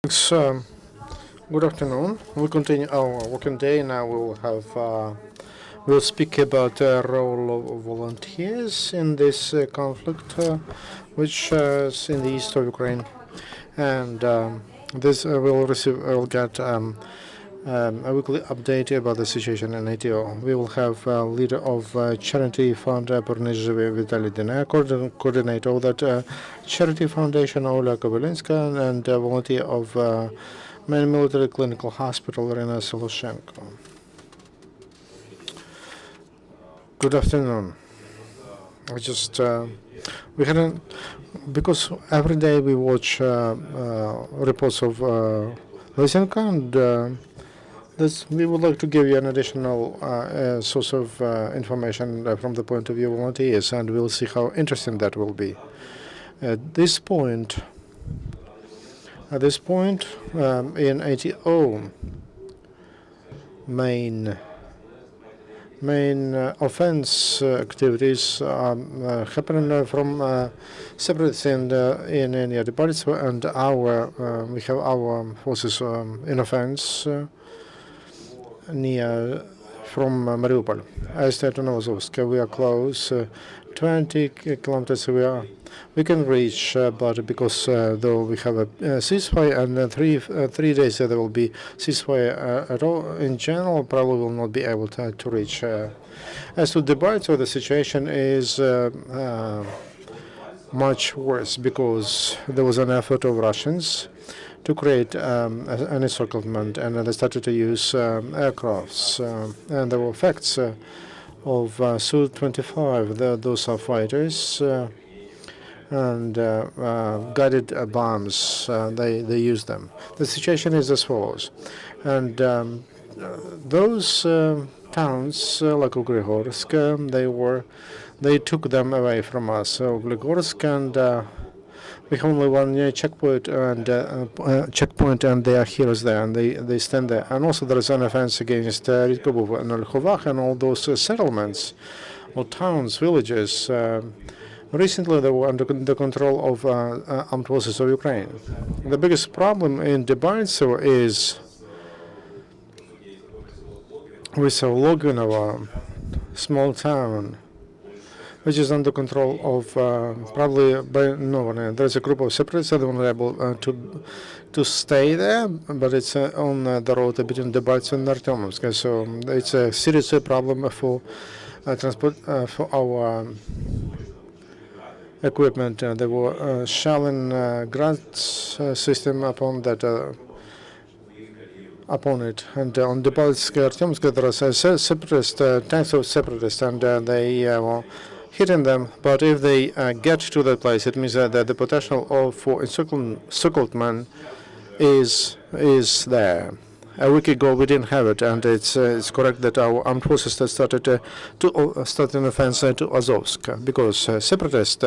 Thanks. Good afternoon. We'll continue our working day. Now we'll speak about the role of volunteers in this conflict, which is in the east of Ukraine, and this we'll get a weekly update about the situation in ATO. We will have leader of charity fund Povernys Zhyvym, Vitaliy Dainega, coordinator of that charity foundation Olga Kobylinska, and volunteer of main military clinical hospital Iryna Soloshenko. Good afternoon. We hadn't, because every day we watch reports of Lysenko, and we would like to give you an additional source of information from the point of view of volunteers, and we'll see how interesting that will be. At this point, in ATO, main offense activities are happening from separate in near the parts, and we have our forces in offense near from Mariupol. As to Novozovsk, we are close, 20 kilometers we can reach, but because though we have a ceasefire, and 3 days there will be ceasefire at all, in general, probably will not be able to reach. As to Debaltseve, the situation is much worse because there was an effort of Russians to create an encirclement, and they started to use aircrafts, and there were effects of Su-25. Those are fighters and guided bombs. They use them. The situation is as follows, and those towns like Uglegorsk, they took them away from us. So Uglegorsk, and we have only one checkpoint, and they are heroes there, and they stand there. And also there is an offense against Rytkobov and Olchovach and all those settlements or towns, villages. Recently they were under the control of armed forces of Ukraine. The biggest problem in Debaltseve is with Loginovo, small town, which is under control of probably by no one. There's a group of separatists that were able to stay there, but it's on the road between Debaltseve and Artyomovsk. So it's a serious problem for transport for our equipment. There were shelling grants system upon it, and on Debaltseve, Artyomsk, there are separatist tanks of separatists, and they were hitting them. But if they get to that place, it means that the potential for encirclement is there. A week ago we didn't have it, and it's correct that our armed forces started to start an offense to Azovsk, because separatists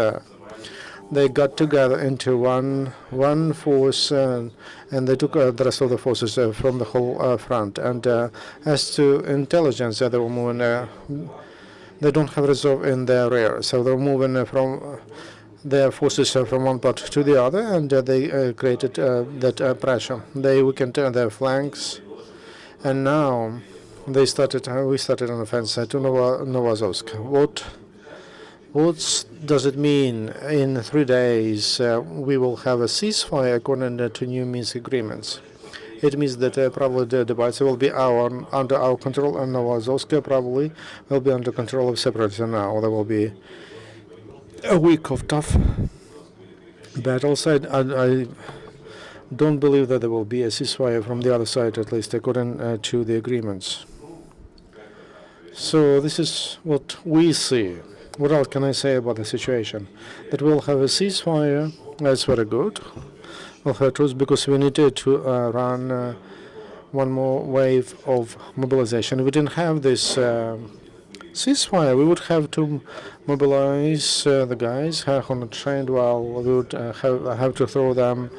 they got together into one force, and they took the rest of the forces from the whole front. And as to intelligence, they were moving. They don't have reserve in their rear, so they're moving from their forces from one part to the other, and they created that pressure. They weakened their flanks, and now we started an offense to Novozovsk. What does it mean? In 3 days we will have a ceasefire according to new Minsk agreements. It means that probably the Debaltseve will be under our control, and Novozovsk probably will be under control of separatists. Now there will be a week of tough battles. I don't believe that there will be a ceasefire from the other side, at least according to the agreements. So this is what we see. What else can I say about the situation? That we'll have a ceasefire. That's very good. We'll have truce, because we needed to run one more wave of mobilization. If we didn't have this ceasefire, we would have to mobilize the guys who are not trained well. We would have to throw them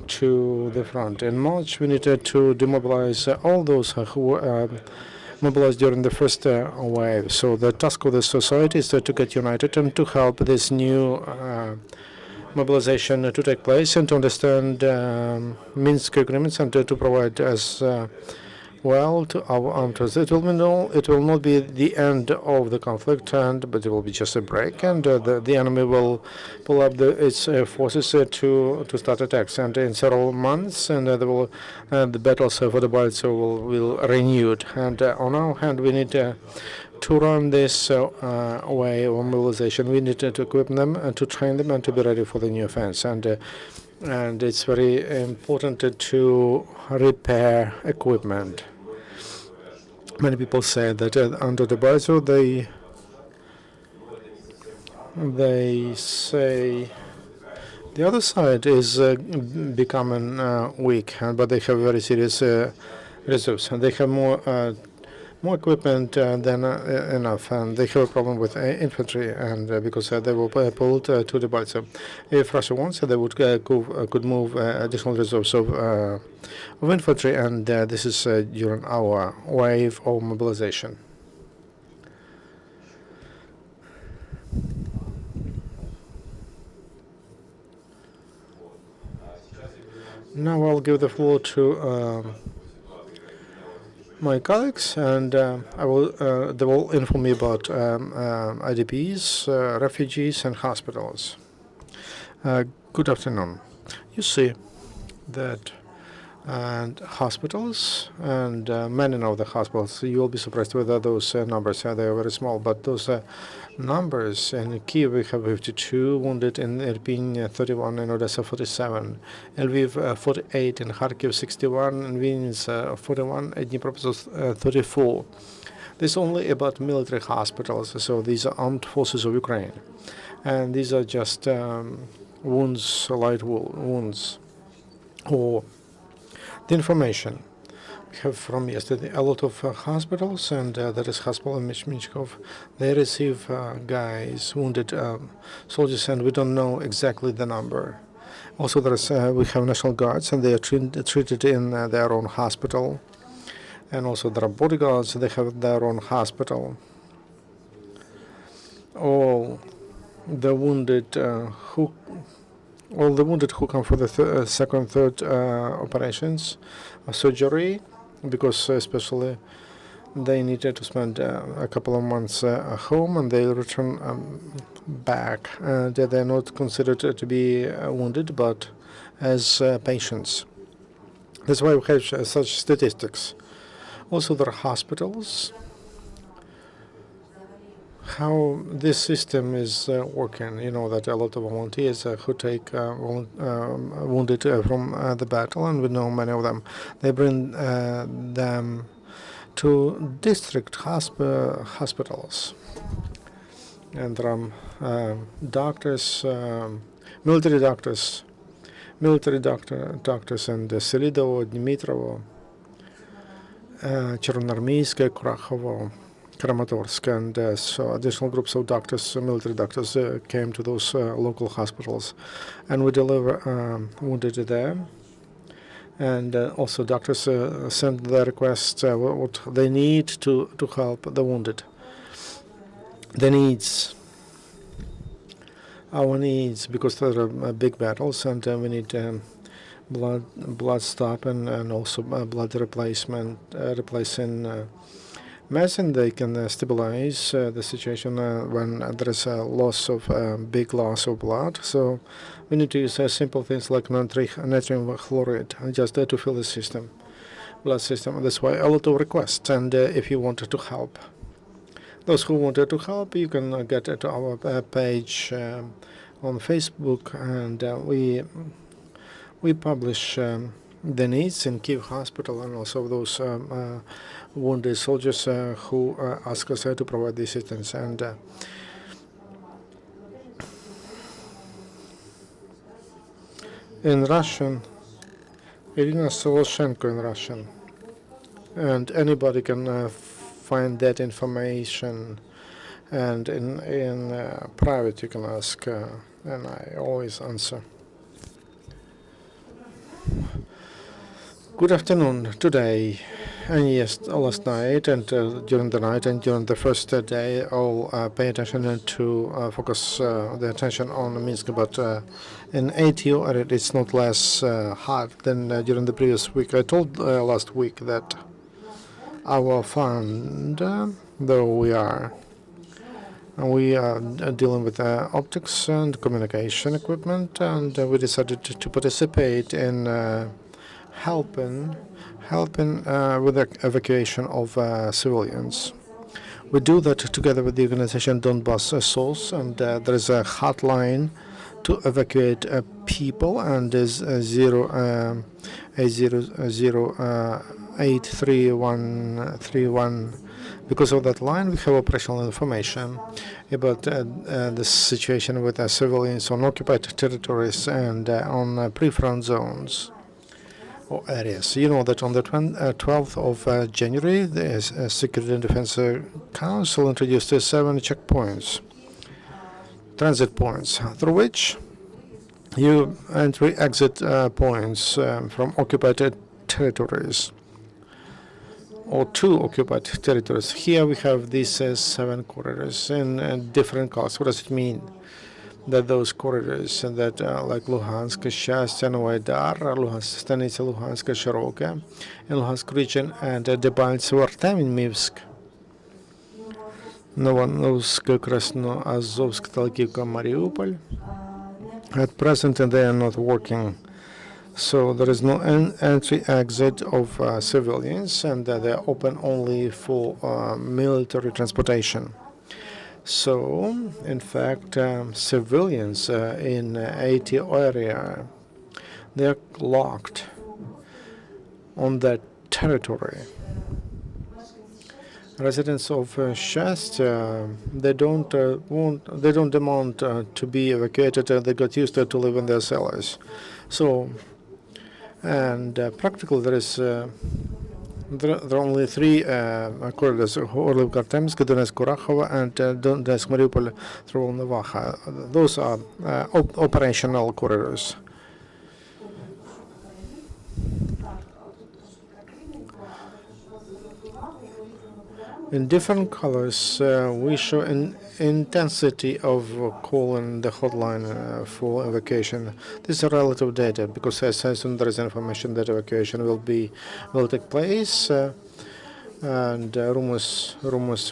to the front. In March, we needed to demobilize all those who were mobilized during the first wave. So the task of the society is to get united and to help this new mobilization to take place and to understand Minsk agreements and to provide as well to our armed forces. It will not be the end of the conflict, but it will be just a break, and the enemy will pull up its forces to start attacks. And in several months, and the battles for the Balts will renewed. And on our hand, we need to run this way of mobilization. We need to equip them and to train them and to be ready for the new offense. And it's very important to repair equipment. Many people say that under the Balto they say the other side is becoming weak, but they have very serious reserves, and they have more equipment than enough, and they have a problem with infantry, and because they were pulled to the Balto. If Russia wants, they would could move additional reserves of infantry, and this is during our wave of mobilization. Now I'll give the floor to my colleagues, and they will inform me about IDPs, refugees, and hospitals. Good afternoon. You see that hospitals, and many of the hospitals, you will be surprised with those numbers. They are very small, but those numbers in Kiev we have 52 wounded, in Irpin 31, in Odessa 47, Lviv 48, in Kharkiv 61, in Vinnytsia 41, in Dnipropetrovsk 34. This is only about military hospitals, so these are armed forces of Ukraine, and these are just wounds, light wounds, or the information we have from yesterday. A lot of hospitals, and that is hospital in Minchkov, they receive guys, wounded soldiers, and we don't know exactly the number. Also, we have National Guards, and they are treated in their own hospital. And also there are bodyguards, they have their own hospital. All the wounded who come for the second, third operations, surgery, because especially they needed to spend a couple of months at home, and they return back. They're not considered to be wounded, but as patients. That's why we have such statistics. Also, there are hospitals. How this system is working, you know that a lot of volunteers who take wounded from the battle, and we know many of them, they bring them to district hospitals, and there are doctors, military doctors in Selidovo, Dmitrovo, Chernoarmeysk, Kurachovo, Kramatorsk, and so additional groups of doctors, military doctors, came to those local hospitals, and we deliver wounded there. And also doctors send their requests what they need to help the wounded. The needs, our needs, because there are big battles, and we need blood stop and also blood replacement, replacing medicine. They can stabilize the situation when there is a big loss of blood. So we need to use simple things like natrium chloride just to fill the system, blood system. That's why a lot of requests. And if you wanted to help, those who wanted to help, you can get to our page on Facebook, and we publish the needs in Kiev Hospital, and also those wounded soldiers who ask us to provide the assistance. And in Russian, Iryna Soloshenko in Russian, and anybody can find that information, and in private you can ask, and I always answer. Good afternoon. Today And yes, last night and during the night and during the first day, all pay attention to focus the attention on Minsk. But in ATO, it's not less hard than during the previous week. I told last week that our fund, though we are dealing with optics and communication equipment, and we decided to participate in helping with the evacuation of civilians. We do that together with the organization Donbas Source, and there is a hotline to evacuate people, and is 83131. Because of that line, we have operational information about the situation with civilians on occupied territories and on pre-front zones or areas. You know that on the 12th of January, the Security and Defense Council introduced 7 checkpoints, transit points, through which you entry-exit points from occupied territories, or 2 occupied territories. Here we have these 7 corridors in different colors. What does it mean? That those corridors that like Luhansk, Shastya, Novaydar, Luhansk, Stanitsa, Luhansk, Shiroka, in Luhansk region, and Debaltsevo, Artem in Minsk, Novosibirsk, Krasno, Azovsk, Talkivka, Mariupol. At present, they are not working. So there is no entry-exit of civilians, and they are open only for military transportation. So, in fact, civilians in ATO area, they are locked on that territory. Residents of Shastya, they don't demand to be evacuated. They got used to live in their cellars. So, and practically there is. There are only 3 corridors: Orlov, Artemsk, Donetsk, Kurakhova, and Donetsk, Mariupol, through Volnovakha. Those are operational corridors. In different colors, we show an intensity of calling the hotline for evacuation. This is relative data because as soon there is information that evacuation will take place, and rumors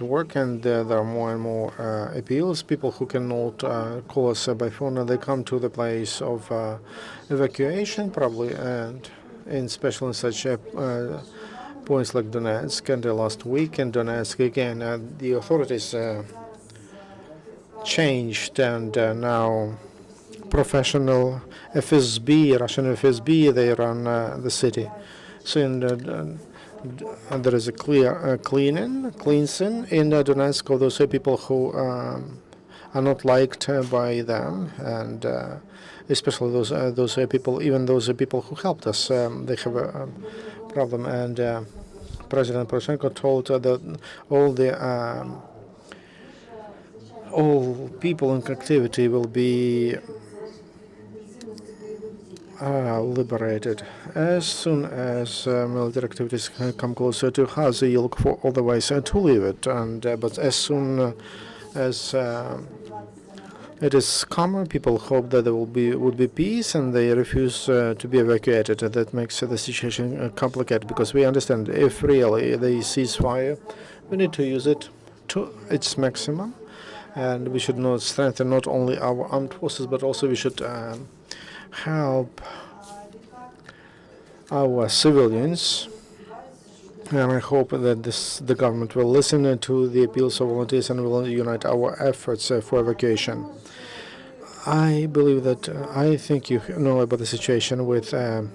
work, and there are more and more appeals. People who cannot call us by phone, and they come to the place of evacuation probably, and especially in such points like Donetsk, and last week in Donetsk again, the authorities changed, and now professional FSB, Russian FSB, they run the city. So there is a cleansing in Donetsk of those people who are not liked by them, and especially those people, even those people who helped us, they have a problem. And President Poroshenko told that all people in captivity will be liberated as soon as military activities come closer to Gaza. You look for all the ways to leave it, and but as soon as it is calmer, people hope that there would be peace, and they refuse to be evacuated. That makes the situation complicated, because we understand if really they ceasefire, we need to use it to its maximum, and we should not strengthen not only our armed forces, but also we should help our civilians. And I hope that the government will listen to the appeals of volunteers and will unite our efforts for evacuation. I believe that I think you know about the situation with a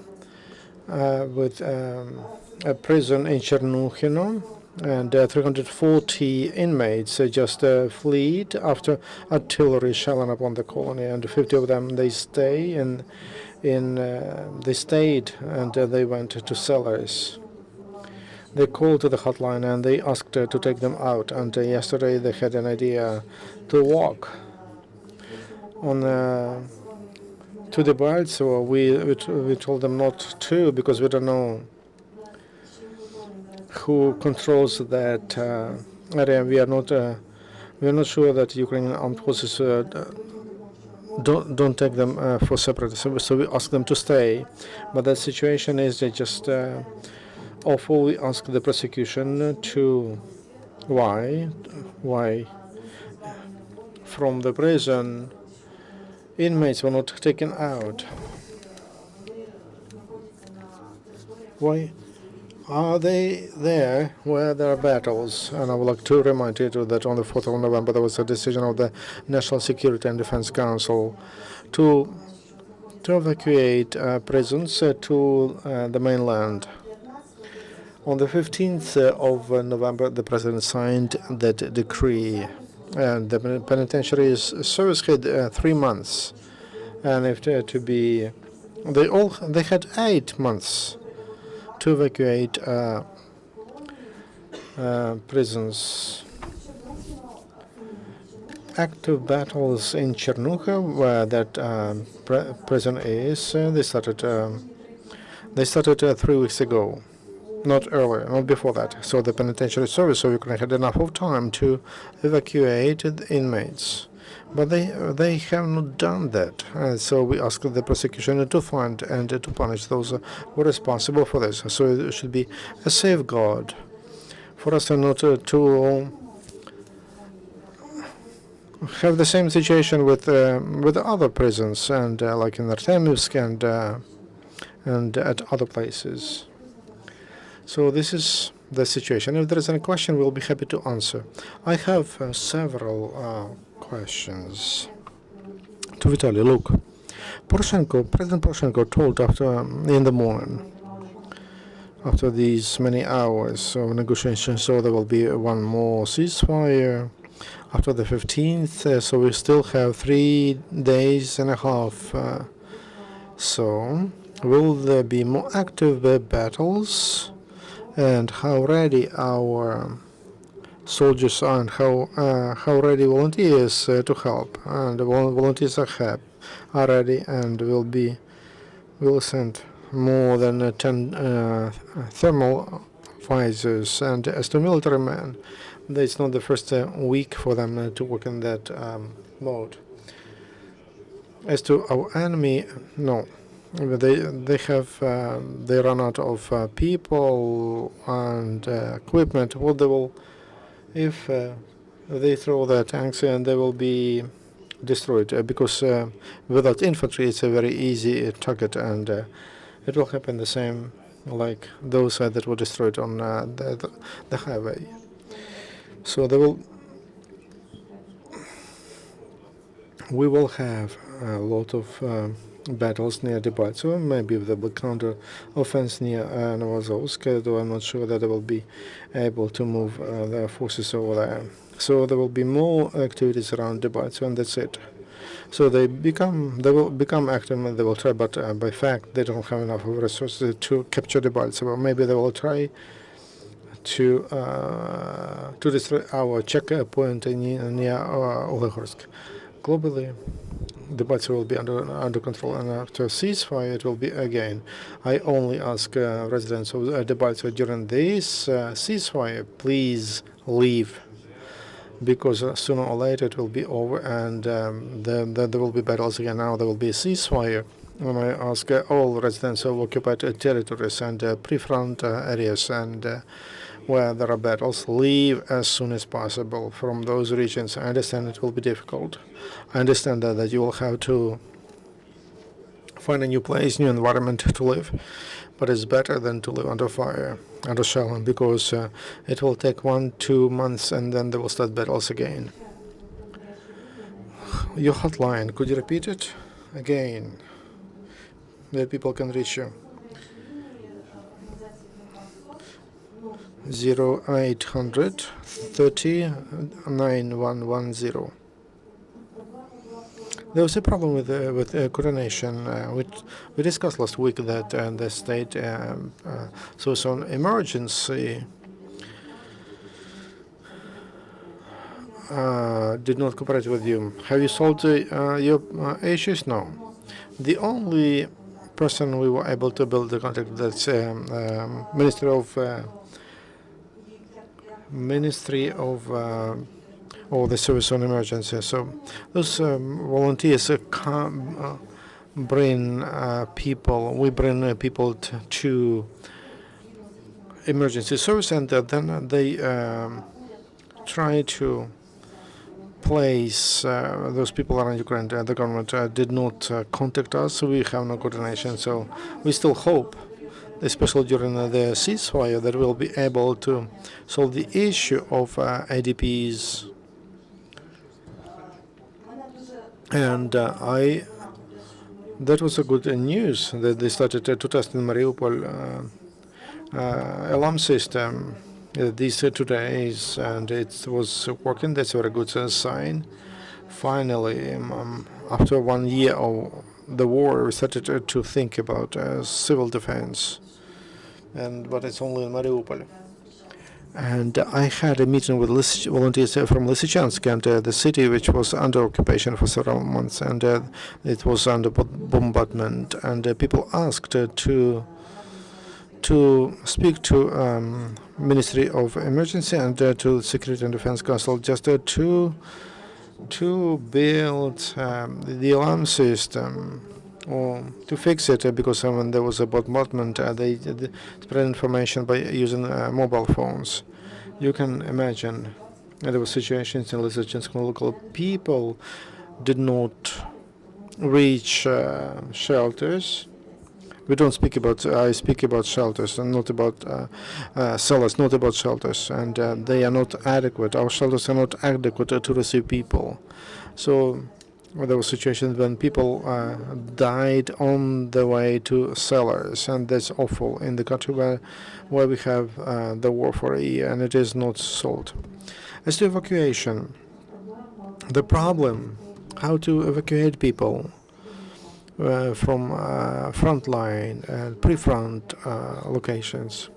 prison in Chernuhino, and 340 inmates just fled after artillery shelling upon the colony, and 50 of them they stayed and they went to cellars. They called to the hotline and they asked to take them out, and yesterday they had an idea to walk on to the bride, so we told them not to, because we don't know who controls that area. We are not sure that Ukrainian armed forces don't take them for separate. So we ask them to stay, but the situation is they just awful. We ask the prosecution to why from the prison inmates were not taken out. Why are they there where there are battles? And I would like to remind you that on the 4th of November there was a decision of the National Security and Defense Council to evacuate prisons to the mainland. On the 15th of November, the president signed that decree, and the penitentiary service had 3 months, and if to be, they had 8 months to evacuate prisons. Active battles in Chernucha, where that prison is, they started 3 weeks ago. Not earlier, not before that. So the penitentiary service of Ukraine had enough of time to evacuate the inmates. But they have not done that. So we ask the prosecution to find and to punish those who are responsible for this. So it should be a safeguard for us not to have the same situation with other prisons and like in Artemivsk and at other places. So this is the situation. If there is any question, we'll be happy to answer. I have several questions to Vitaliy. Look, President Poroshenko told in the morning, after these many hours of negotiations, so there will be one more ceasefire after the 15th. So we still have 3 days and a half. So will there be more active battles? And how ready our soldiers are, and how ready volunteers to help. And the volunteers are ready, and will send more than 10 thermal visors. And as to military men, it's not the first week for them to work in that mode. As to our enemy, no. They run out of people and equipment. What they will, if they throw their tanks, and they will be destroyed because without infantry it's a very easy target, and it will happen the same like those that were destroyed on the highway. So we will have a lot of battles near Debaltseve, maybe with the counter offense near Novozovsk, though I'm not sure that they will be able to move their forces over there. So there will be more activities around Debaltseve, and that's it. So they will become active, and they will try, but by fact they don't have enough resources to capture Debaltseve. Maybe they will try to destroy our checkpoint near Olehorsk. Globally, Debaltseve will be under control, and after ceasefire it will be again. I only ask residents of Debaltseve during this ceasefire, please leave, because sooner or later it will be over, and there will be battles again. Now there will be a ceasefire. And I ask all residents of occupied territories and pre-front areas and where there are battles, leave as soon as possible from those regions. I understand it will be difficult. I understand that you will have to find a new place, new environment to live, but it's better than to live under fire, under shelling, because it will take 1-2 months, and then they will start battles again. Your hotline, could you repeat it again, that people can reach you? 0800 30 9110. There was a problem with coordination. We discussed last week that the state, so it's an emergency, did not cooperate with you. Have you solved your issues? No. The only person we were able to build the contact, that's Ministry of Ministry of or the Service on Emergency. So those volunteers bring people. We bring people to emergency service, and then they try to place those people around Ukraine. The government did not contact us, so we have no coordination. So we still hope, especially during the ceasefire, that we'll be able to solve the issue of ADPs. And that was a good news that they started to test in Mariupol alarm system these 2 days, and it was working. That's a very good sign. Finally, after 1 year of the war, we started to think about civil defense, but it's only in Mariupol. And I had a meeting with volunteers from Lysychansk, and the city, which was under occupation for several months, and it was under bombardment. And people asked to speak to Ministry of Emergency and to Security and Defense Council just to build the alarm system or to fix it, because when there was a bombardment, they spread information by using mobile phones. You can imagine there were situations in Lysychansk where local people did not reach shelters. We don't speak about, I speak about shelters and not about cellars, not about shelters, and they are not adequate. Our shelters are not adequate to receive people. So there were situations when people died on the way to cellars, and that's awful in the country where we have the war for a year and it is not solved. As to evacuation, the problem, how to evacuate people from frontline and pre-front locations.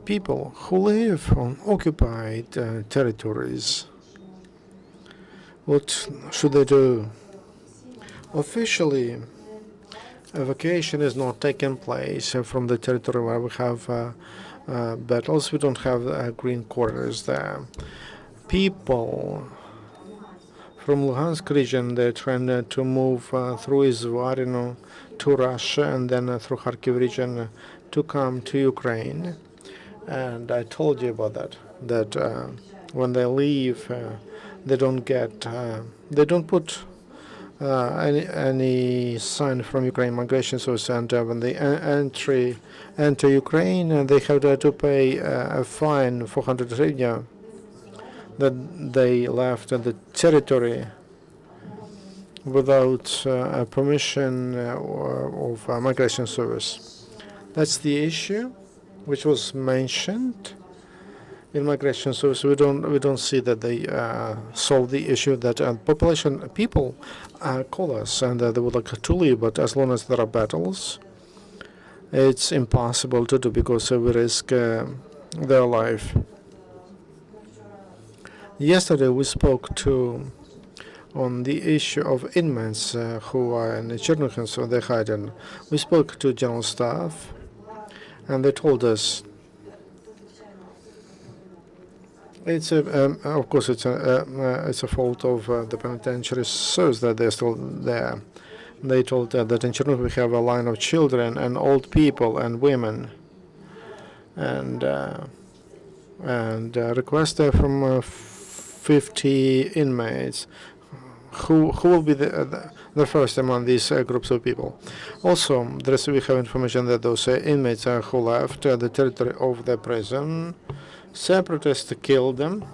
People who live on occupied territories, what should they do? Officially, evacuation is not taking place from the territory where we have battles. We don't have green quarters there. People from Luhansk region, they're trying to move through Izvarino to Russia and then through Kharkiv region to come to Ukraine. And I told you about that when they leave, they don't put any sign from Ukraine migration service, and when they enter Ukraine, they have to pay a fine, 400 hryvnia, that they left the territory without permission of migration service. That's the issue which was mentioned in migration service. We don't see that they solve the issue that population people call us and they would like to leave, but as long as there are battles, it's impossible to do because we risk their life. Yesterday we spoke on the issue of inmates who are in Chernihiv, so they hide. We spoke to General Staff, and they told us it's of course it's a fault of the penitentiary service that they're still there. They told that in Chernihiv we have a line of children and old people and women, and request from 50 inmates who will be the first among these groups of people. Also, we have information that those inmates who left the territory of the prison, separatists killed them,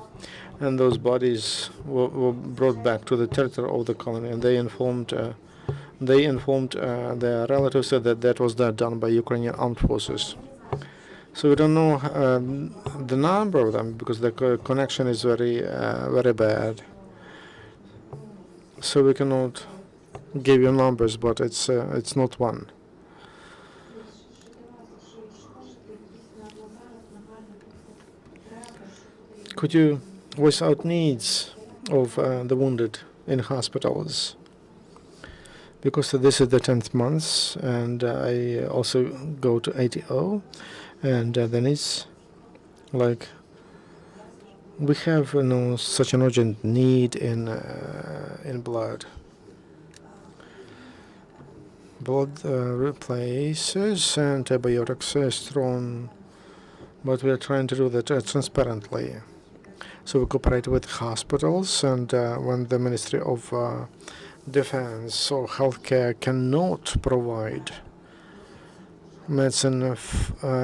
and those bodies were brought back to the territory of the colony, and they informed their relatives that was done by Ukrainian armed forces. So we don't know the number of them because the connection is very bad. So we cannot give you numbers, but it's not one. Could you voice out needs of the wounded in hospitals? Because this is the 10th month, and I also go to ATO, and the needs Like, we have such an urgent need in blood. Blood replaces antibiotics strong, but we are trying to do that transparently. So we cooperate with hospitals, and when the Ministry of Defense or Healthcare cannot provide medicine,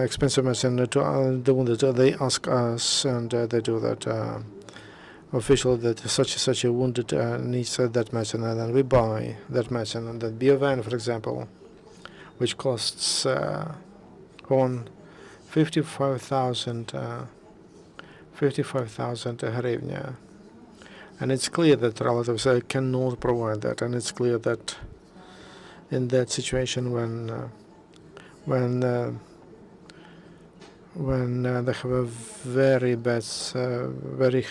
expensive medicine to the wounded, they ask us, and they do that officially, that such a wounded needs that medicine, and then we buy that medicine. And that Biovan, for example, which costs on 55,000 hryvnia. And it's clear that relatives cannot provide that, and it's clear that in that situation when they have a very bad, very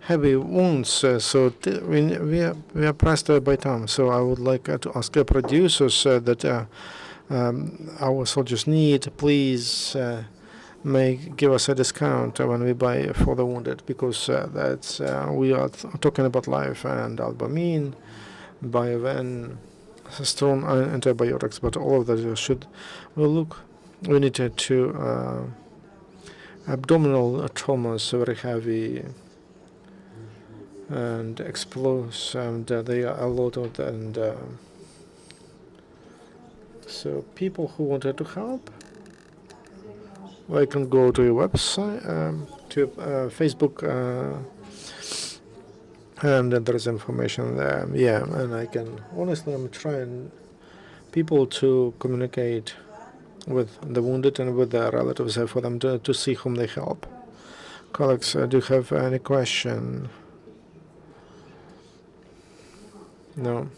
heavy wounds, so we are pressed by time. So I would like to ask the producers that our soldiers need, please may give us a discount when we buy for the wounded, because that's we are talking about life, and albumin, Biovan, strong antibiotics, but all of that should we need to abdominal traumas, very heavy and explosive, and they are a lot of, and so people who wanted to help, I can go to your website, to Facebook, and there is information there. Yeah, and I can honestly, I'm trying people to communicate with the wounded and with their relatives for them to see whom they help. Colleagues, do you have any question? No.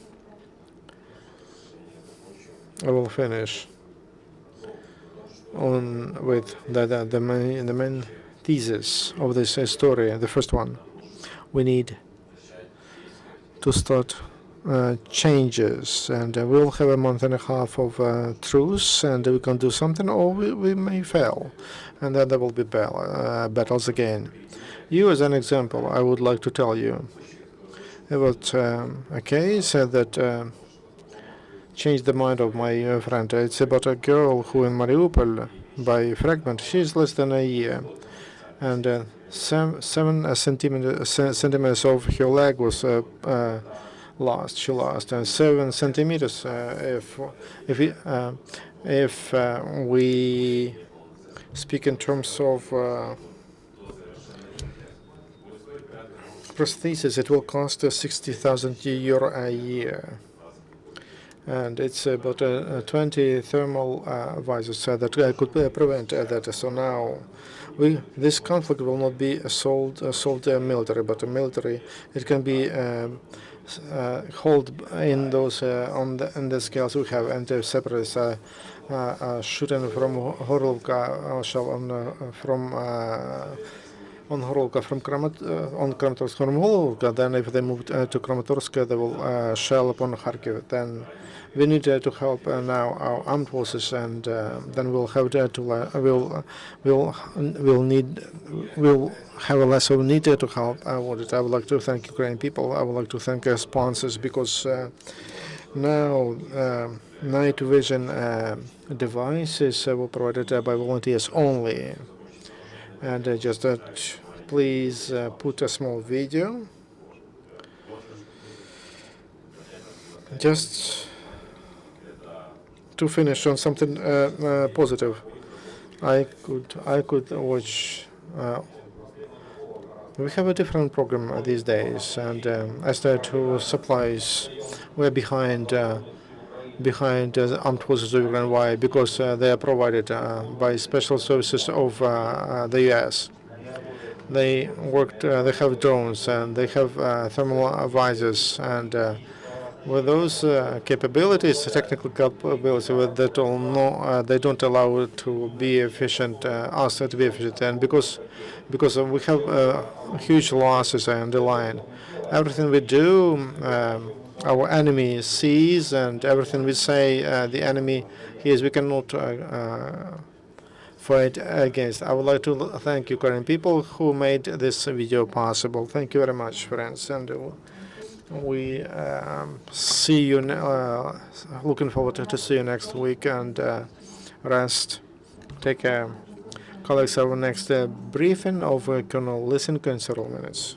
I will finish on with the main thesis of this story. The first one, we need to start changes, and we'll have a month and a half of truce, and we can do something, or we may fail, and then there will be battles again. You, as an example, I would like to tell you about a case that changed the mind of my friend. It's about a girl who in Mariupol, by fragment, she's less than a year, and 7 centimeters of her leg was lost. She lost, and 7 centimeters. If we speak in terms of prosthesis, it will cost 60,000 euro a year. And it's about 20 thermal visors that could prevent that. So now, this conflict will not be solved military, but military, it can be hold in those in the scales we have, and separate shooting from Horlovka, from on Horlovka from on Kramatorsk from Horlovka. Then if they move to Kramatorsk, they will shell upon Kharkiv. Then we need to help now our armed forces, and then we'll have to we'll have a less of need to help. I would like to thank Ukrainian people. I would like to thank our sponsors, because now night vision devices were provided by volunteers only. And just please put a small video. Just to finish on something positive, I could watch. We have a different program these days, and as to supplies, we're behind the armed forces of Ukraine. Why? Because they are provided by special services of the U.S. They worked. They have drones, and they have thermal visors, and with those capabilities, technical capabilities, that they don't allow it to be efficient, us to be efficient, and because we have huge losses on the line. Everything we do, our enemy sees, and everything we say, the enemy hears. We cannot fight against. I would like to thank Ukrainian people who made this video possible. Thank you very much, friends, and we see you. Looking forward to see you next week, and rest. Take care. Colleagues, our next briefing of Colonel Lysenko in several minutes.